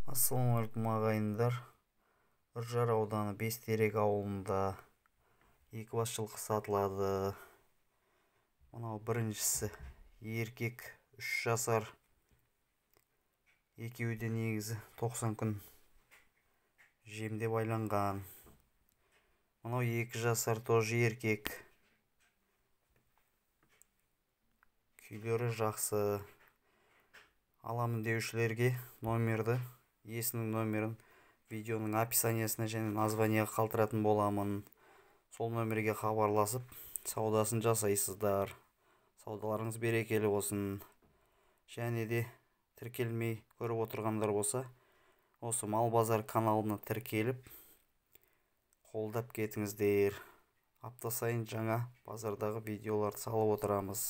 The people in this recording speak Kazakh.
Ассалаумағалейкум ағайындар. Үржар ауданы Бестерек ауылында екібас жылқы сатылады. Мынау біріншісі еркек 3 жасар. Екеуі де негізі 90 күн жемде байланған. Мынау 2 жасар тоже еркек. Күйлері жақсы. Аламын деушілерге номерді, иесінің номерін видеоның описаниясына және названияға қалдыратын боламын. Сол номерге хабарласып, саудасын жасайсыздар. Саудаларыңыз берекелі болсын. Және де тіркелмей көріп отырғандар болса, осы Мал Базар каналына тіркеліп, қолдап кетіңіздер. Апта сайын жаңа базардағы видеоларды салып отырамыз.